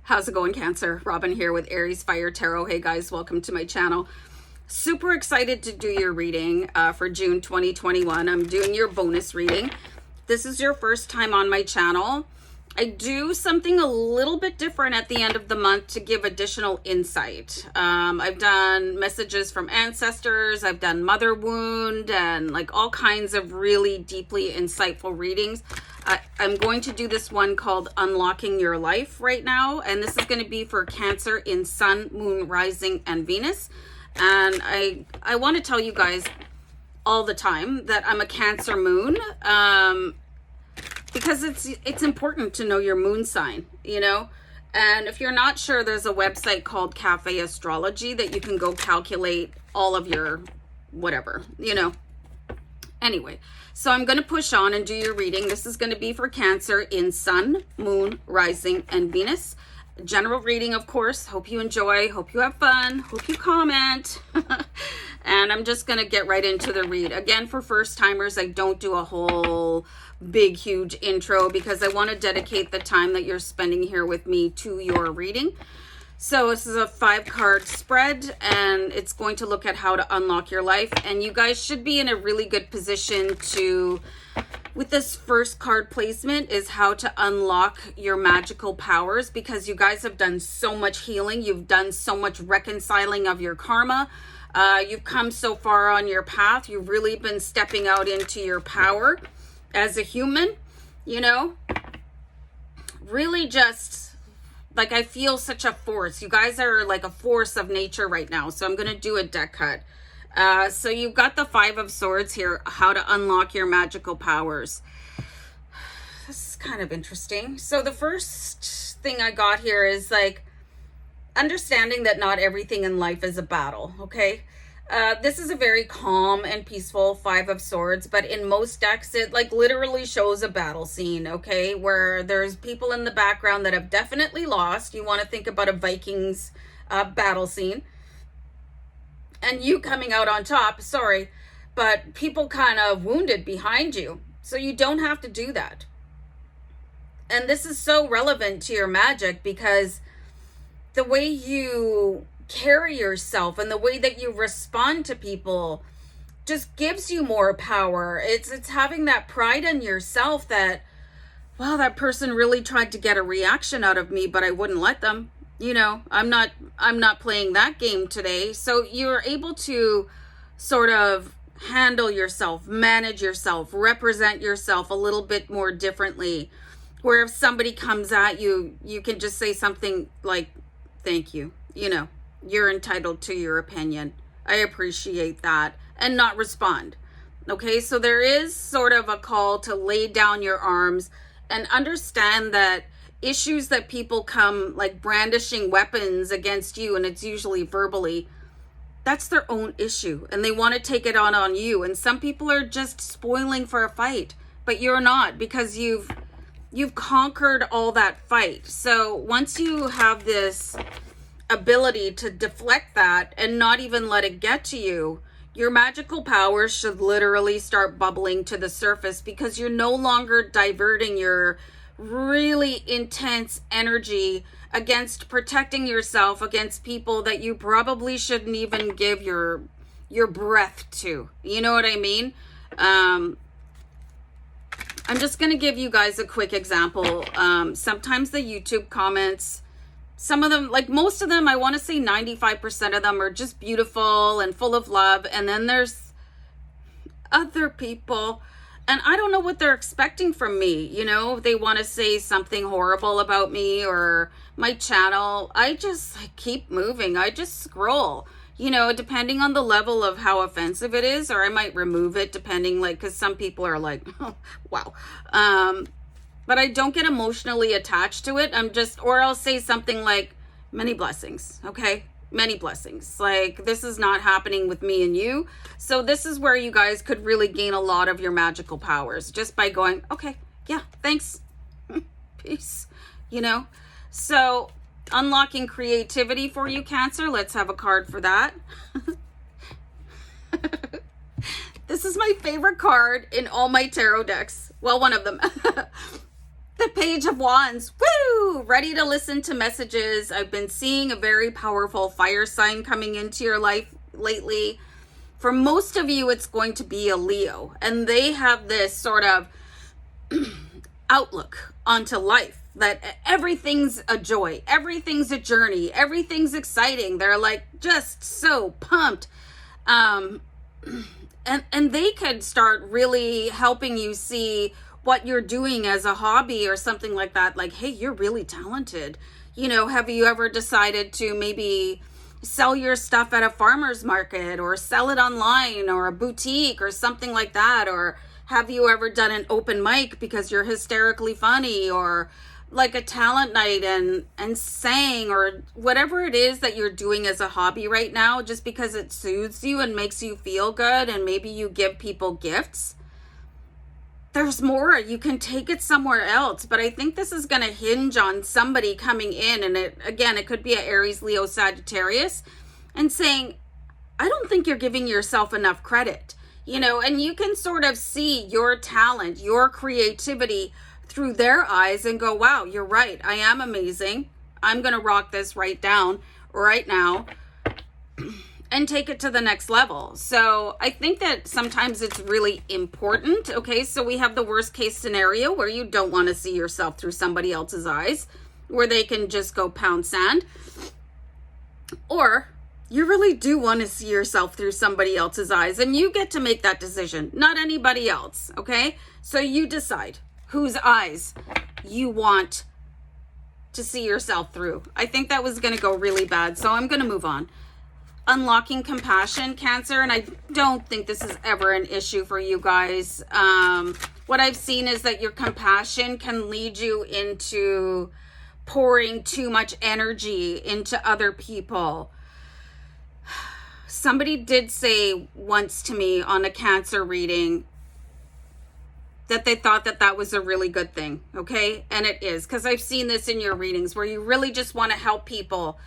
How's it going, Cancer? Robin here with AriesFireTarot. Hey guys, welcome to my channel. Super excited to do your reading for June 2021. I'm doing your bonus reading. This is your first time on my channel. I do something a little bit different at the end of the month to give additional insight. I've done messages from ancestors, I've done mother wound, and like all kinds of really deeply insightful readings. I'm going to do this one called Unlocking Your Life right now, and this is going to be for Cancer in Sun, Moon, Rising, and Venus. And I want to tell you guys all the time that I'm a Cancer moon, because it's important to know your moon sign, you know. And if you're not sure, there's a website called Cafe Astrology that you can go calculate all of your whatever, you know. Anyway, so I'm going to push on and do your reading. This is going to be for Cancer in Sun, Moon, Rising, and Venus. General reading, of course. Hope you enjoy. Hope you have fun. Hope you comment. And I'm just going to get right into the read. Again, for first timers, I don't do a whole big, huge intro because I want to dedicate the time that you're spending here with me to your reading. So this is a 5-card spread, and it's going to look at how to unlock your life. And you guys should be in a really good position to, with this first card placement, is how to unlock your magical powers, because you guys have done so much healing. You've done so much reconciling of your karma. You've come so far on your path. You've really been stepping out into your power as a human, you know, really just... like, I feel such a force. You guys are like a force of nature right now. So I'm going to do a deck cut. So you've got the 5 of Swords here, how to unlock your magical powers. This is kind of interesting. So the first thing I got here is like understanding that not everything in life is a battle, okay? This is a very calm and peaceful 5 of Swords, but in most decks, it like literally shows a battle scene, okay? Where there's people in the background that have definitely lost. You want to think about a Vikings battle scene. And you coming out on top, sorry, but people kind of wounded behind you. So you don't have to do that. And this is so relevant to your magic because the way you carry yourself and the way that you respond to people just gives you more power. It's having that pride in yourself that, wow, that person really tried to get a reaction out of me, but I wouldn't let them. You know, I'm not playing that game today. So you're able to sort of handle yourself, manage yourself, represent yourself a little bit more differently. Where if somebody comes at you, you can just say something like, thank you, you know. You're entitled to your opinion. I appreciate that, and not respond. Okay, so there is sort of a call to lay down your arms and understand that issues that people come like brandishing weapons against you, and it's usually verbally, that's their own issue, and they want to take it on you. And some people are just spoiling for a fight, but you're not, because you've conquered all that fight. So once you have this ability to deflect that and not even let it get to you, your magical powers should literally start bubbling to the surface, because you're no longer diverting your really intense energy against protecting yourself against people that you probably shouldn't even give your breath to. You know what I mean? I'm just going to give you guys a quick example. Sometimes the YouTube comments, some of them, like most of them, I want to say 95% of them are just beautiful and full of love. And then there's other people, and I don't know what they're expecting from me. You know, they want to say something horrible about me or my channel. I just keep moving. I just scroll, you know, depending on the level of how offensive it is, or I might remove it depending, like, because some people are like, oh, wow. But I don't get emotionally attached to it. Or I'll say something like, many blessings, okay? Many blessings. Like, this is not happening with me and you. So this is where you guys could really gain a lot of your magical powers just by going, okay, yeah, thanks. Peace, you know? So unlocking creativity for you, Cancer. Let's have a card for that. This is my favorite card in all my tarot decks. Well, one of them. the Page of Wands. Woo! Ready to listen to messages. I've been seeing a very powerful fire sign coming into your life lately. For most of you, it's going to be a Leo. And they have this sort of outlook onto life. That everything's a joy. Everything's a journey. Everything's exciting. They're like just so pumped. And they could start really helping you see what you're doing as a hobby or something like that. Like, hey, you're really talented. You know, have you ever decided to maybe sell your stuff at a farmer's market or sell it online or a boutique or something like that? Or have you ever done an open mic because you're hysterically funny, or like a talent night and sang, or whatever it is that you're doing as a hobby right now, just because it soothes you and makes you feel good, and maybe you give people gifts. There's more. You can take it somewhere else, but I think this is going to hinge on somebody coming in, and it could be an Aries, Leo, Sagittarius, and saying, I don't think you're giving yourself enough credit, you know, and you can sort of see your talent, your creativity through their eyes and go, wow, you're right. I am amazing. I'm going to rock this right now and take it to the next level. So I think that sometimes it's really important. Okay, so we have the worst case scenario where you don't want to see yourself through somebody else's eyes, where they can just go pound sand. Or you really do want to see yourself through somebody else's eyes, and you get to make that decision, not anybody else. Okay, so you decide whose eyes you want to see yourself through. I think that was going to go really bad, so I'm going to move on. Unlocking compassion, Cancer, and I don't think this is ever an issue for you guys. What I've seen is that your compassion can lead you into pouring too much energy into other people. Somebody did say once to me on a Cancer reading that they thought that that was a really good thing, okay? And it is, because I've seen this in your readings where you really just want to help people.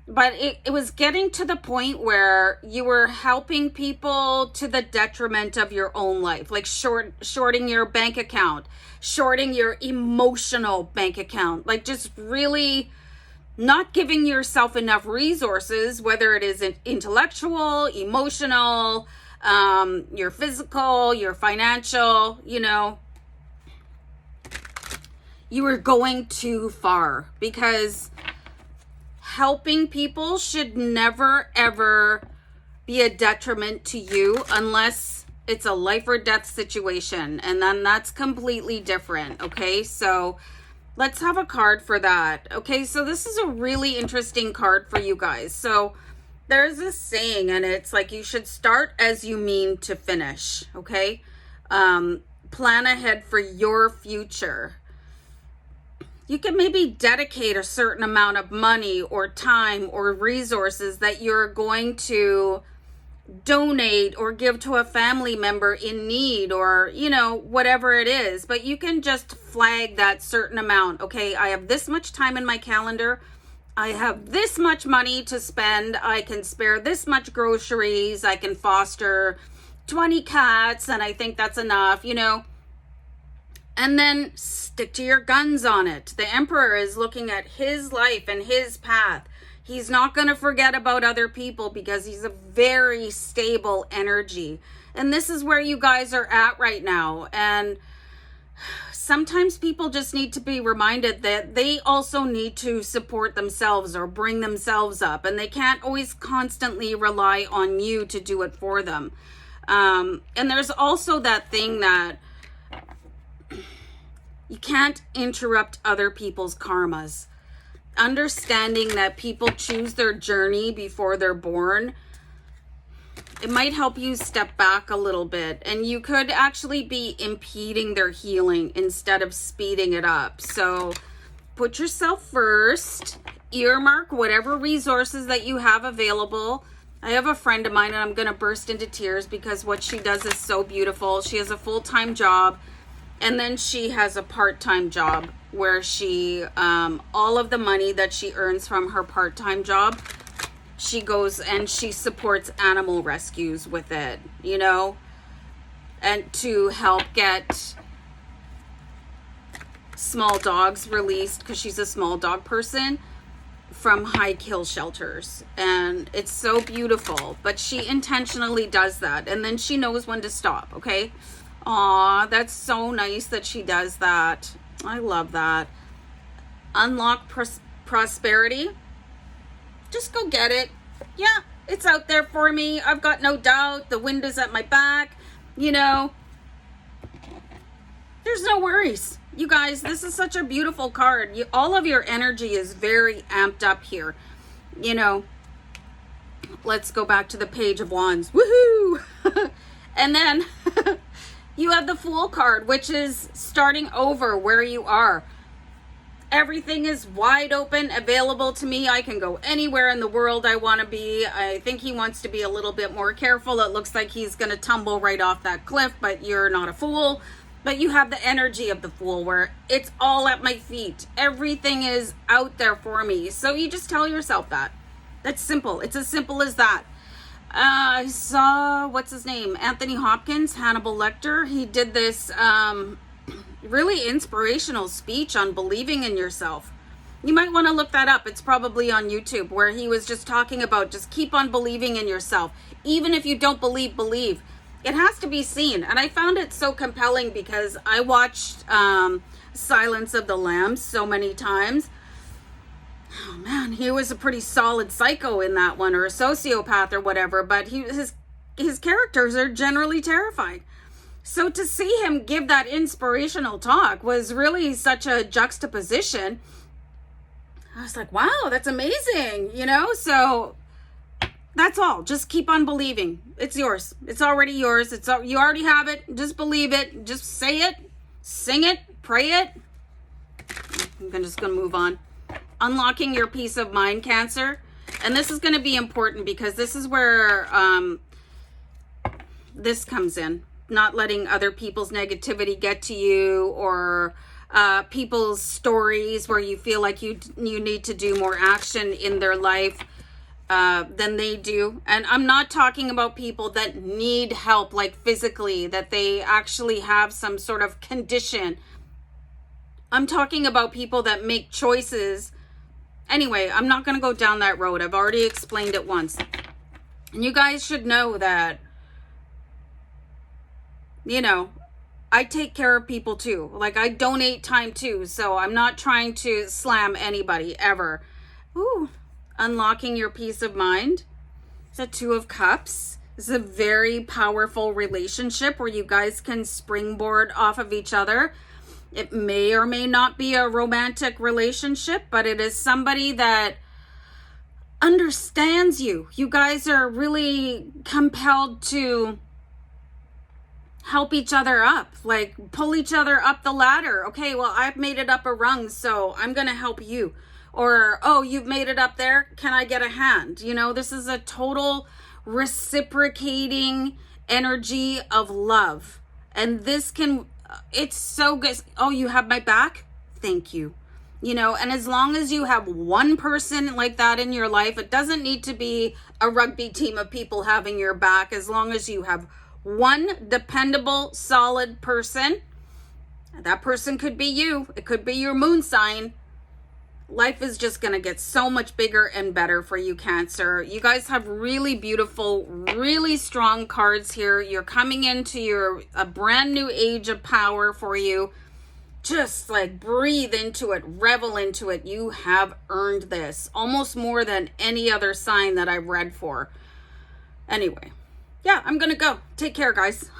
But it was getting to the point where you were helping people to the detriment of your own life, like shorting your bank account, shorting your emotional bank account, like just really not giving yourself enough resources, whether it is intellectual, emotional, your physical, your financial, you know. You were going too far, because helping people should never, ever be a detriment to you unless it's a life or death situation. And then that's completely different. Okay, so let's have a card for that. Okay, so this is a really interesting card for you guys. So there's this saying, and it's like, you should start as you mean to finish. Okay, plan ahead for your future. You can maybe dedicate a certain amount of money or time or resources that you're going to donate or give to a family member in need, or, you know, whatever it is. But you can just flag that certain amount. Okay, I have this much time in my calendar. I have this much money to spend. I can spare this much groceries. I can foster 20 cats, and I think that's enough, you know. And then stick to your guns on it. The Emperor is looking at his life and his path. He's not going to forget about other people, because he's a very stable energy. And this is where you guys are at right now. And sometimes people just need to be reminded that they also need to support themselves or bring themselves up. And they can't always constantly rely on you to do it for them. And there's also that thing that you can't interrupt other people's karmas. Understanding that people choose their journey before they're born, it might help you step back a little bit, and you could actually be impeding their healing instead of speeding it up. So put yourself first, earmark whatever resources that you have available. I have a friend of mine, and I'm going to burst into tears because what she does is so beautiful. She has a full-time job, and then she has a part-time job where she, all of the money that she earns from her part-time job, she goes and she supports animal rescues with it, you know, and to help get small dogs released, because she's a small dog person, from high kill shelters, and it's so beautiful. But she intentionally does that, and then she knows when to stop. Okay. Aw, that's so nice that she does that. I love that. Unlock prosperity. Just go get it. Yeah, it's out there for me. I've got no doubt. The wind is at my back. You know, there's no worries. You guys, this is such a beautiful card. All of your energy is very amped up here. You know, let's go back to the Page of Wands. Woohoo! And then you have the Fool card, which is starting over where you are. Everything is wide open, available to me. I can go anywhere in the world I want to be. I think he wants to be a little bit more careful. It looks like he's going to tumble right off that cliff, but you're not a fool. But you have the energy of the Fool, where it's all at my feet. Everything is out there for me. So you just tell yourself that. That's simple. It's as simple as that. I saw, what's his name? Anthony Hopkins, Hannibal Lecter. He did this really inspirational speech on believing in yourself. You might want to look that up. It's probably on YouTube, where he was just talking about just keep on believing in yourself. Even if you don't believe, believe. It has to be seen. And I found it so compelling because I watched Silence of the Lambs so many times. Oh man, he was a pretty solid psycho in that one, or a sociopath or whatever, but his characters are generally terrifying. So to see him give that inspirational talk was really such a juxtaposition. I was like, wow, that's amazing, you know? So that's all. Just keep on believing. It's yours. It's already yours. You already have it. Just believe it. Just say it. Sing it. Pray it. I'm just going to move on. Unlocking your peace of mind, Cancer. And this is going to be important because this is where this comes in. Not letting other people's negativity get to you, or people's stories where you feel like you need to do more action in their life than they do. And I'm not talking about people that need help, like physically, that they actually have some sort of condition. I'm talking about people that make choices. Anyway, I'm not going to go down that road. I've already explained it once. And you guys should know that, you know, I take care of people too. Like, I donate time too. So I'm not trying to slam anybody ever. Ooh, unlocking your peace of mind. It's a Two of Cups. It's a very powerful relationship where you guys can springboard off of each other. It may or may not be a romantic relationship, but it is somebody that understands you. You guys are really compelled to help each other up, like pull each other up the ladder. Okay, well, I've made it up a rung, so I'm going to help you. Or, oh, you've made it up there. Can I get a hand? You know, this is a total reciprocating energy of love. And this can, it's so good. Oh, you have my back? Thank you. You know, and as long as you have one person like that in your life, it doesn't need to be a rugby team of people having your back. As long as you have one dependable, solid person, that person could be you. It could be your moon sign. Life is just going to get so much bigger and better for you, Cancer. You guys have really beautiful, really strong cards here. You're coming into a brand new age of power for you. Just like breathe into it, revel into it. You have earned this almost more than any other sign that I've read for. Anyway, yeah, I'm going to go. Take care, guys.